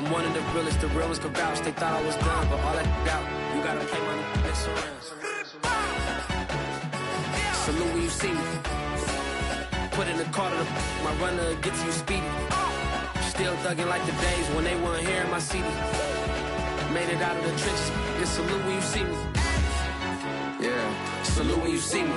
I'm one of the realest, the real ones could vouch. They thought I was done, but all that out. You gotta play my next around. Salute when you see me. Put in the car to my runner, get to you speedy. Still thugging like the days when they weren't here in my city. Made it out of the trenches. Just salute when you see me. Yeah, salute when you see me.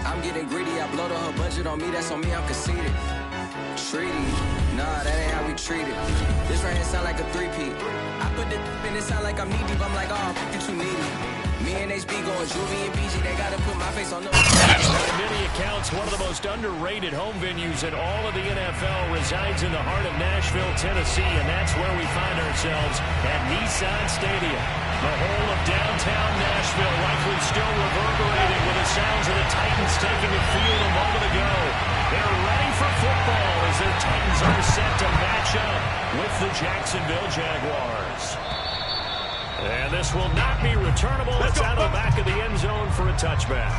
I'm getting greedy, I blow the whole budget on me, that's on me, I'm conceited. Treaty, nah, that ain't how we treat it. This right here sound like a three-peat. I put the in it sound like I'm knee deep, I'm like, oh, you too needy. Me and HB going Juvie and BG, they gotta put my face on the... By many accounts, one of the most underrated home venues in all of the NFL resides in the heart of Nashville, Tennessee, and that's where we find ourselves at Nissan Stadium. The whole of downtown Nashville likely still reverberating with the sounds of the Titans taking the field a moment ago. They're ready for football as their Titans are set to match up with the Jacksonville Jaguars. And this will not be returnable. It's out of the back of the end zone for a touchback.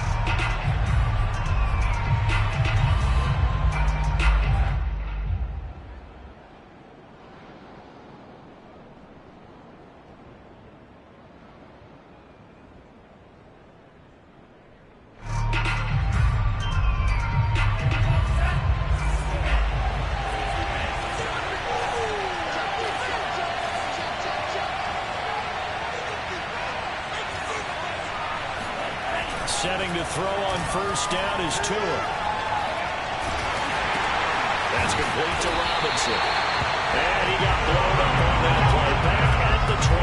Setting to throw on first down is Tua. That's complete to Robinson. And he got blown up on that play. Back at the 20. A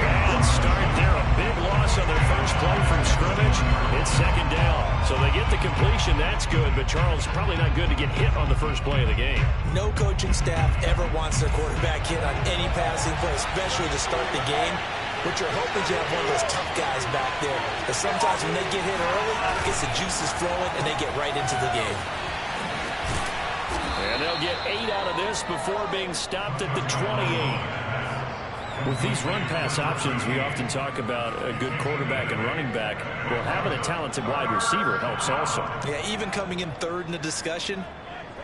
bad start there. A big loss on their first play from scrimmage. It's second down. So they get the completion. That's good. But Charles, probably not good to get hit on the first play of the game. No coaching staff ever wants their quarterback hit on any passing play, especially to start the game. What you're hoping is you have one of those tough guys back there. But sometimes when they get hit early, it gets the juices flowing, and they get right into the game. And they'll get 8 out of this before being stopped at the 28. With these run-pass options, we often talk about a good quarterback and running back. Well, having a talented wide receiver helps also. Yeah, even coming in third in the discussion,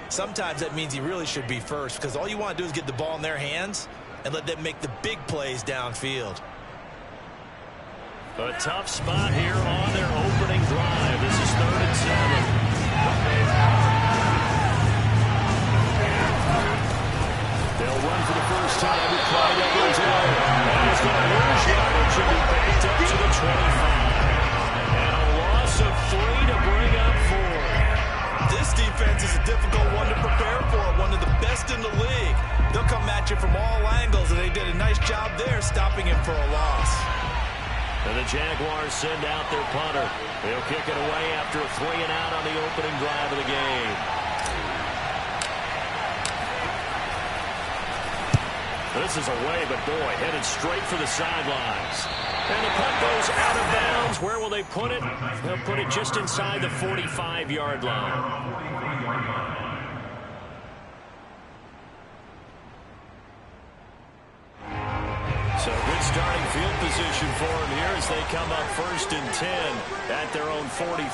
sometimes that means he really should be first, because all you want to do is get the ball in their hands and let them make the big plays downfield. A tough spot here on their opening drive. This is 3rd and 7. They'll run for the first time with Clyde Edwards-Helaire. And he's going to lose yardage and be backed up to the 25. And a loss of 3 to bring up 4. This defense is a difficult one to prepare for, one of the best in the league. They'll come at you from all angles, and they did a nice job there stopping him for a loss. And the Jaguars send out their punter. They'll kick it away after a 3-and-out on the opening drive of the game. This is away, but boy, headed straight for the sidelines. And the punt goes out of bounds. Where will they put it? They'll put it just inside the 45-yard line. So good starting field position for them here as they come up 1st and 10 at their own 43.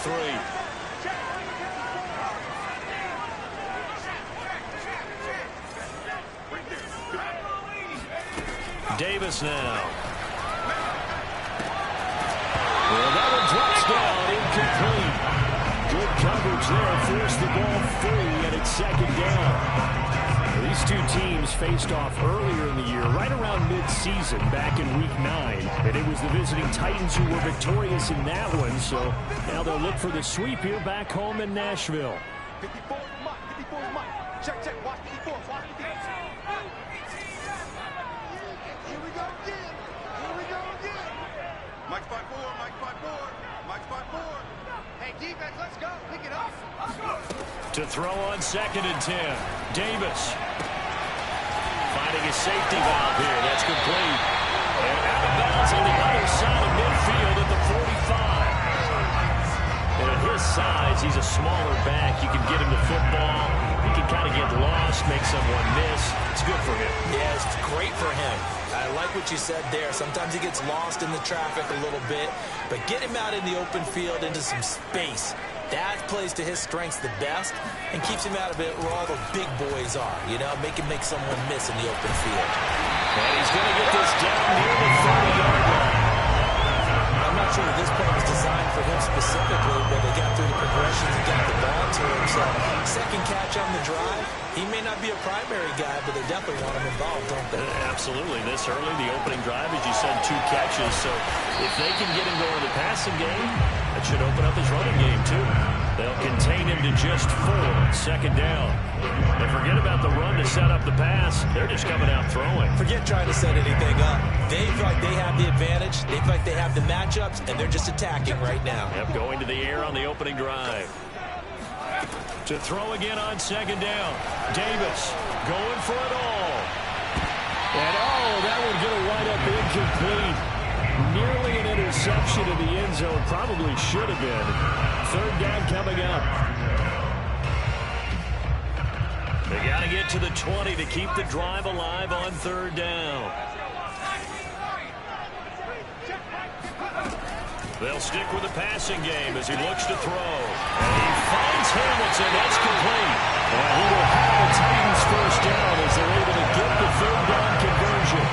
Davis now. Well, that one drops down, incomplete. Good coverage there, forced the ball free, and it's 2nd down. These two teams faced off earlier in the year, right around mid-season, back in Week 9. And it was the visiting Titans who were victorious in that one, so now they'll look for the sweep here back home in Nashville. 54 Mike. 54 Mike. Check. Watch 54. Watch 54. Here we go again. Mike 5-4. Mike 5-4. Hey, defense, let's go. Pick it up. To throw on 2nd and 10. Davis. Finding a safety valve here. That's complete. And out of bounds on the other side of midfield at the 45. And at his size, he's a smaller back. You can get him the football. He can kind of get lost, make someone miss. It's good for him. Yeah, it's great for him. I like what you said there. Sometimes he gets lost in the traffic a little bit, but get him out in the open field into some space. That plays to his strengths the best and keeps him out of it where all the big boys are, you know, make someone miss in the open field. And he's going to get this down near the 30-yard line. I'm not sure that this play was designed for him specifically, but they got through the progressions and got the ball to him. So, second catch on the drive. He may not be a primary guy, but they definitely want him involved, don't they? Absolutely. This early, the opening drive, as you said, 2 catches. So, if they can get him going in the passing game, that should open up his running game, too. They'll contain him to just 4. Second down. And forget about the run to set up the pass. They're just coming out throwing. Forget trying to set anything up. They feel like they have the advantage. They feel like they have the matchups, and they're just attacking right now. Yep, going to the air on the opening drive. To throw again on second down. Davis going for it all. And, that one going to wind up incomplete. Nearly an interception in the end zone. Probably should have been. Third down coming up. They got to get to the 20 to keep the drive alive on third down. They'll stick with the passing game as he looks to throw. And he finds Hamilton. That's complete. And he will have the Titans first down as they're able to get the third down conversion.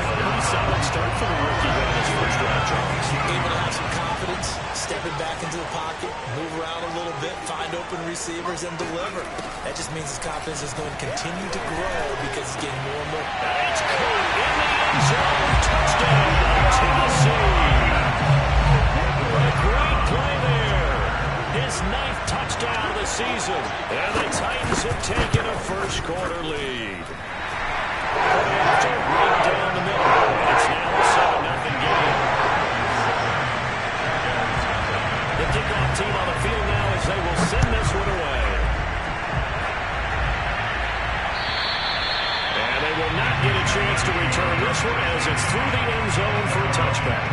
Pretty solid start for the rookie on his first drive, Charles. Able to have some confidence, stepping back into the pocket, move around a little bit, find open receivers, and deliver. That just means his confidence is going to continue to grow because he's getting more and more. That's cool. In the end zone. Touchdown, Tennessee. A great play there. His 9th touchdown of the season. And the Titans have taken a first-quarter lead. Right down the middle. And it's now a 7-0 game. The kickoff team on the field now as they will send this one away. And they will not get a chance to return this one as it's through the end zone for a touchback.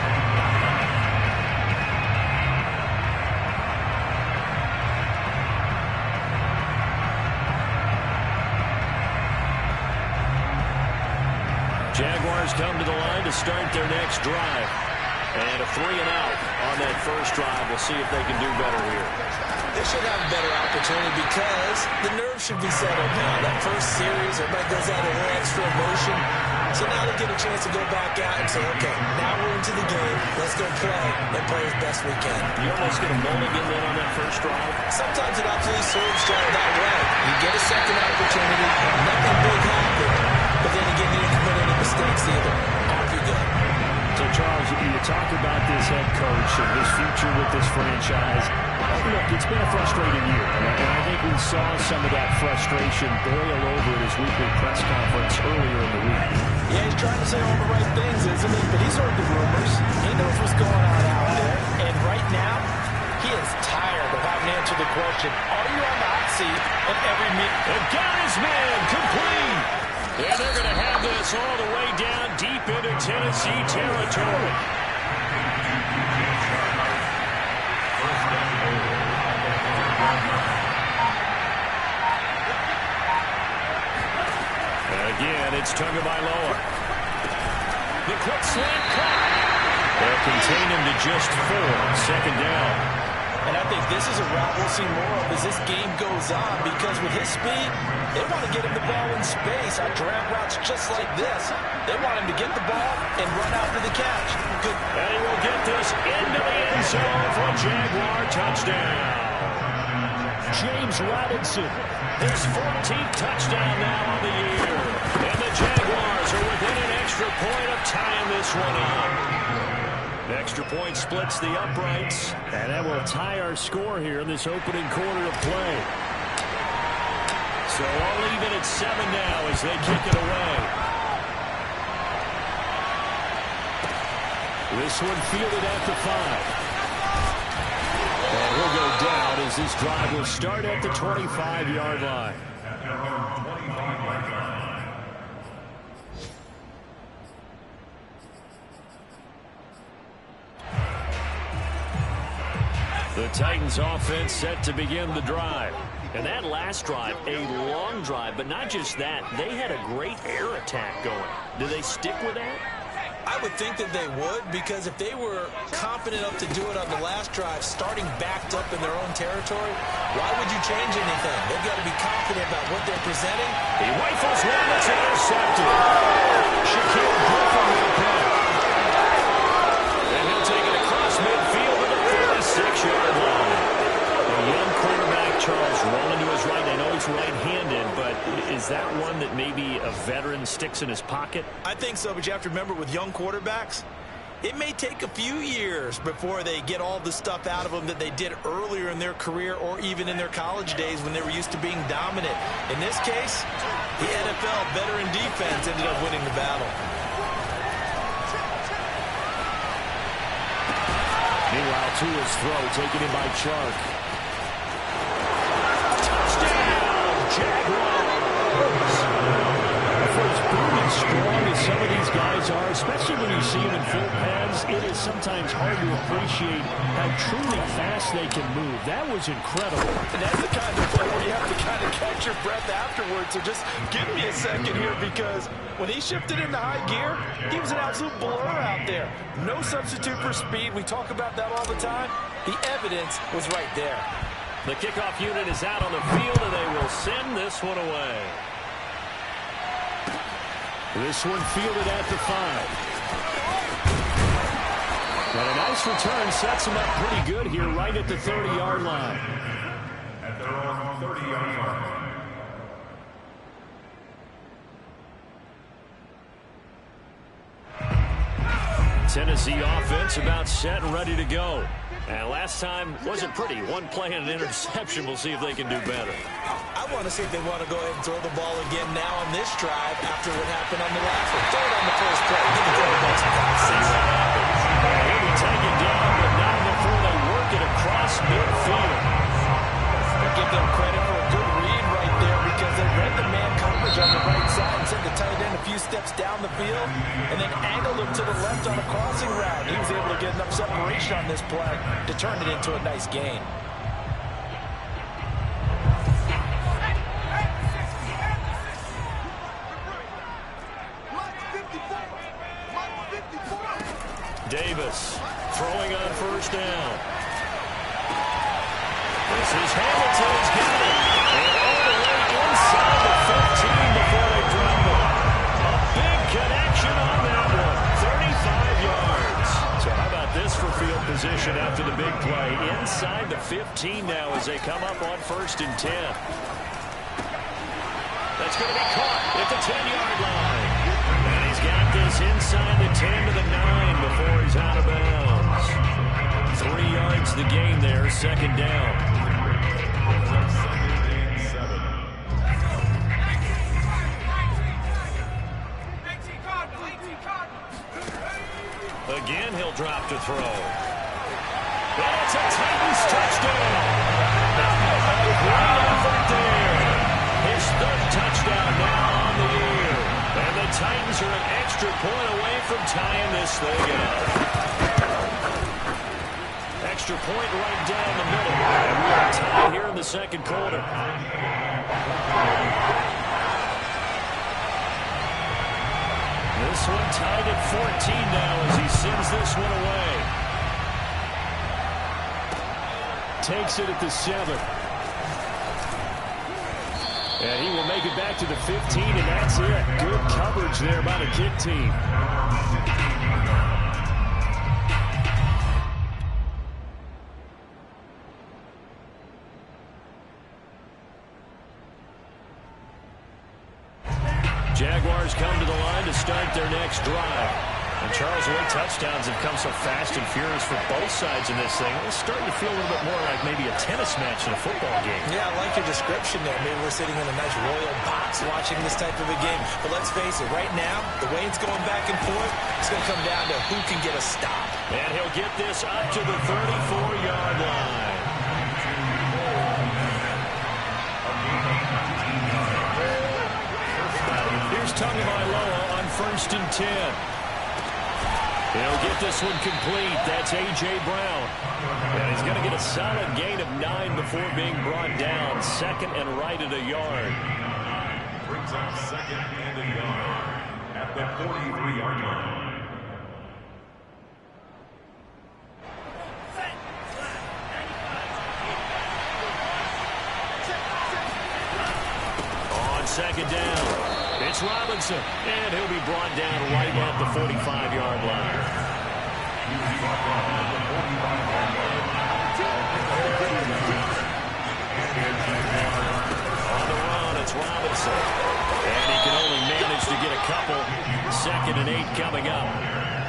Jaguars come to the line to start their next drive. And a 3-and-out on that first drive. We'll see if they can do better here. They should have a better opportunity because the nerves should be settled now. That first series, everybody goes out a little extra emotion. So now they get a chance to go back out and say, okay, now we're into the game. Let's go play and play as best we can. You almost get a mulligan then on that first drive. Sometimes it absolutely serves John that way. You get a second opportunity, nothing big happened, but then again, you didn't commit any mistakes either. Off you go. So, Charles, you talk about this head coach and his future with this franchise. Look, it's been a frustrating year, and I think we saw some of that frustration boil over at his weekly press conference earlier in the week. Yeah, he's trying to say all the right things, isn't he? But he's heard the rumors. He knows what's going on out there. And right now, he is tired of having to answer the question, are you on the hot seat at every meeting? And got his man complete. And they're going to have this all the way down deep into Tennessee territory. And again, it's Tagovailoa. The quick slant cut. They'll contain him to just 4. Second down. And I think this is a route we'll see more of as this game goes on because with his speed, they want to get him the ball in space on drag routes just like this. They want him to get the ball and run after the catch. Good. And he will get this into the end zone for a Jaguar touchdown. James Robinson, his 14th touchdown now on the year. And the Jaguars are within an extra point of tying this one up. Extra point splits the uprights, and that will tie our score here in this opening quarter of play. So all even at 7 now as they kick it away. This one fielded at the 5. And he'll go down as this drive will start at the 25-yard line. The Titans offense set to begin the drive. And that last drive, a long drive, but not just that. They had a great air attack going. Do they stick with that? I I would think that they would, because if they were confident enough to do it on the last drive, starting backed up in their own territory, why would you change anything? They've got to be confident about what they're presenting. He rifles one that's intercepted. Shaquille Griffin with the pick. And he'll take it across midfield to the 46-yard line. A young quarterback, Charles, rolling to his right. I know he's right-handed, but is that one that maybe a veteran sticks in his pocket? I think so, but you have to remember with young quarterbacks, it may take a few years before they get all the stuff out of them that they did earlier in their career or even in their college days when they were used to being dominant. In this case, the NFL veteran defense ended up winning the battle. Meanwhile, to his throw, taken in by Chark. Touchdown, Jaguars! For as big and strong as some of these guys are, especially when you see them in full pads, it is sometimes hard to appreciate how truly fast they can move. That was incredible. And that's the kind of play where you have to kind of catch your breath afterwards. So just give me a second here, because when he shifted into high gear, he was an absolute blur out there. No substitute for speed. We talk about that all the time. The evidence was right there. The kickoff unit is out on the field, and they will send this one away. This one fielded at the 5. And a nice return sets him up pretty good here right at the 30-yard line. At their own 30-yard line. Tennessee offense about set and ready to go. And last time wasn't pretty. One play and an interception. We'll see if they can do better. I want to see if they want to go ahead and throw the ball again now on this drive after what happened on the last one. Throw it on the first play. Give the quarterback some confidence. He'll be taken down, but not before they work it across midfield. I give them credit for a good read right there, because they read the man coverage on the right side and sent the tight end a few steps down the field and then angled him to the left on a crossing route. He was able to get enough separation on this play to turn it into a nice gain. Davis throwing on first down. This is Hamilton. He's got it. And all the way inside the 15 before they drop it. A big connection on that one. 35 yards. So how about this for field position after the big play? Inside the 15 now as they come up on 1st and 10. That's going to be caught at the 10-yard line. And he's got this inside the 10 to the 9 before he's out of bounds. 3 yards the gain there, 2nd down. Again, he'll drop to throw. And it's a Titans touchdown. Great effort there. His 3rd touchdown now on the year. And the Titans are an extra point away from tying this thing up. Extra point right down the middle. And we are tied here in the 2nd quarter. This one tied at 14 now as he sends this one away. Takes it at the 7. And he will make it back to the 15, and that's it. Good coverage there by the kick team. Jaguars come to the line to start their next drive. And Charles, the way touchdowns have come so fast and furious for both sides in this thing, it's starting to feel a little bit more like maybe a tennis match in a football game. Yeah, I like your description there. Maybe we're sitting in a nice royal box watching this type of a game. But let's face it, right now, the way it's going back and forth, it's going to come down to who can get a stop. And he'll get this up to the 34-yard line. Here's Tagovailoa on 1st and 10. He'll get this one complete. That's A.J. Brown. And he's going to get a solid gain of 9 before being brought down. 2nd and right at a yard. Brings up 2nd and a yard at the 43-yard line. it's Robinson. And he'll be brought down right at the 45-yard line. On the run, it's Robinson. And he can only manage to get a couple. 2nd and 8 coming up.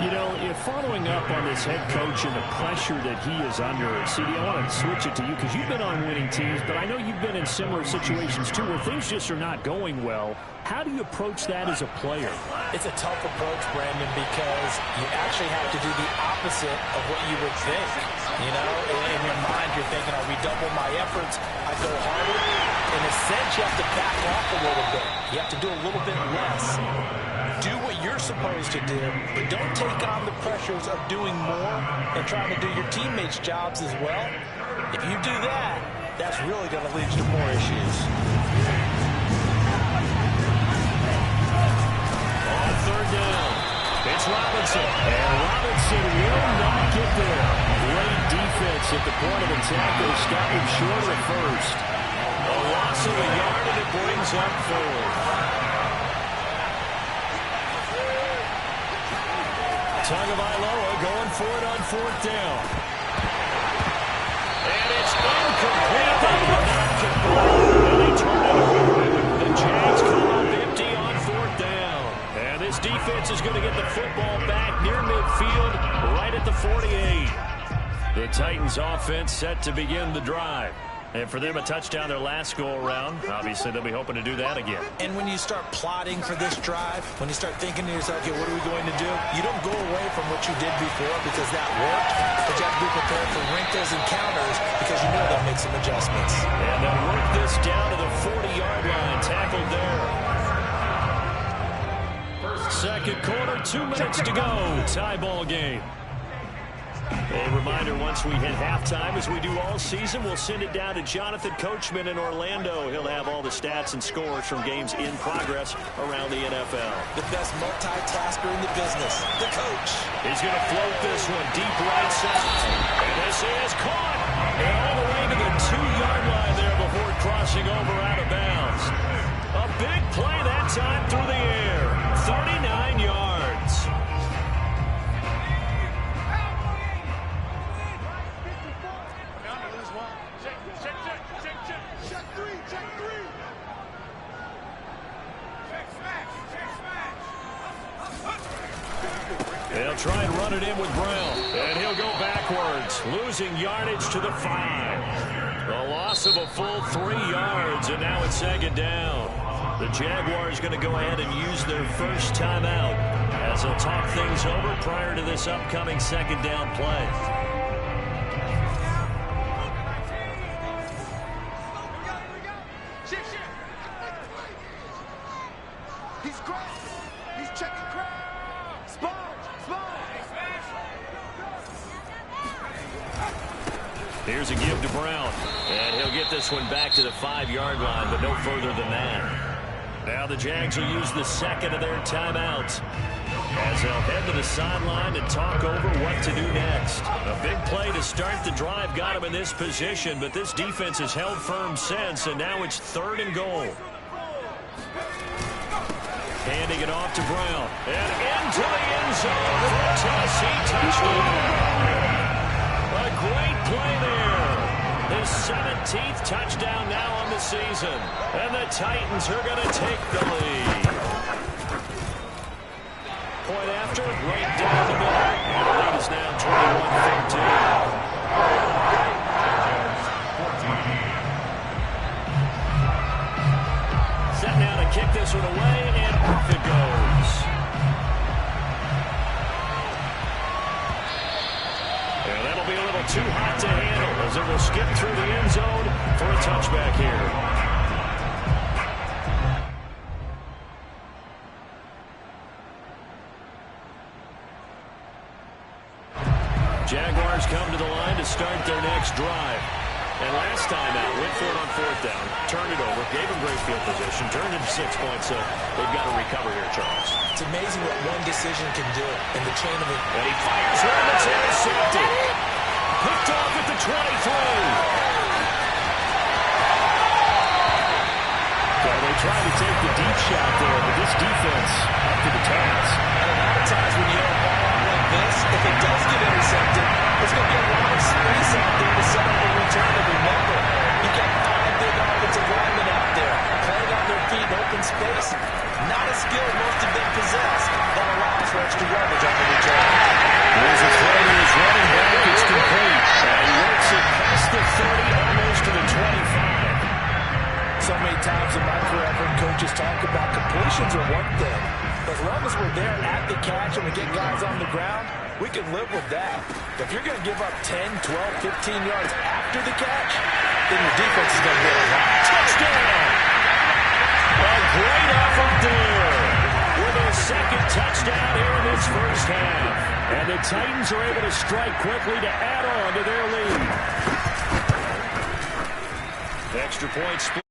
You know, if following up on this head coach and the pressure that he is under, CD, I want to switch it to you because you've been on winning teams, but I know you've been in similar situations too where things just are not going well. How do you approach that as a player? It's a tough approach, Brandon, because you actually have to do the opposite of what you would think. You know, in your mind, you're thinking, I redouble my efforts, I go harder. In a sense, you have to back off a little bit. You have to do a little bit less. Do what you're supposed to do, but don't take on the pressures of doing more and trying to do your teammates' jobs as well. If you do that, that's really going to lead you to more issues. On 3rd down, it's Robinson. And Robinson will not get there. Great defense at the point of attack that has stopped him short of the first. A loss of a yard, and it brings up 4th. Tagovailoa going for it on 4th down. And it's incomplete. They will not complete. And they turn it over. The Jags come up empty on 4th down. And this defense is going to get the football back near midfield, right at the 48. The Titans offense set to begin the drive. And for them, a touchdown their last go-around. Obviously, they'll be hoping to do that again. And when you start plotting for this drive, when you start thinking to yourself, okay, what are we going to do? You don't go away from what you did before because that worked, but you have to be prepared for wrinkles and counters because you know they'll make some adjustments. And they'll work this down to the 40-yard line, tackled there. 2nd quarter, 2 minutes to go. Tie ball game. A reminder, once we hit halftime, as we do all season, we'll send it down to Jonathan Coachman in Orlando. He'll have all the stats and scores from games in progress around the NFL. The best multitasker in the business, the coach. He's going to float this one deep right side. And this is caught. And all the way to the 2-yard line there before crossing over out of bounds. A big play that time through the air. 39 yards. They'll try and run it in with Brown. And he'll go backwards, losing yardage to the 5. A loss of a full 3 yards, and now it's 2nd down. The Jaguars going to go ahead and use their first timeout as they'll talk things over prior to this upcoming 2nd down play. He's crossed. He's checking crowd. Here's a give to Brown. And he'll get this one back to the 5-yard line, but no further than that. Now the Jags will use the 2nd of their timeouts as they'll head to the sideline and talk over what to do next. A big play to start the drive got him in this position, but this defense has held firm since, and now it's 3rd and goal. Handing it off to Brown. And into the end zone for a Tennessee touchdown. A great play there. His 17th touchdown now on the season. And the Titans are going to take the lead. Point after, right down the middle. And the lead is now 21-13. Set now to kick this one away, and off it goes. And that'll be a little too hot to handle as it will skip through the end zone for a touchback here. Jaguars come to the line to start their next drive. And last time out, went for it on 4th down, turned it over, gave him great field position, turned it 6 points, so they've got to recover here, Charles. It's amazing what one decision can do in the chain of it. And he fires one that's intercepted. Picked off at the 23. Well, they tried to take the deep shot there, but this space, not a skill most of them possess that allows for extra yardage on the return. There's a throw to his running back. It's complete. And he works it past the 30, almost to the 25. So many times in my career, I've heard coaches talk about completions are one thing. As long as we're there at the catch and we get guys on the ground, we can live with that. If you're going to give up 10, 12, 15 yards after the catch, then your defense is going to be a lot. Touchdown! A great effort there with a second touchdown here in this first half. And the Titans are able to strike quickly to add on to their lead. Extra point split.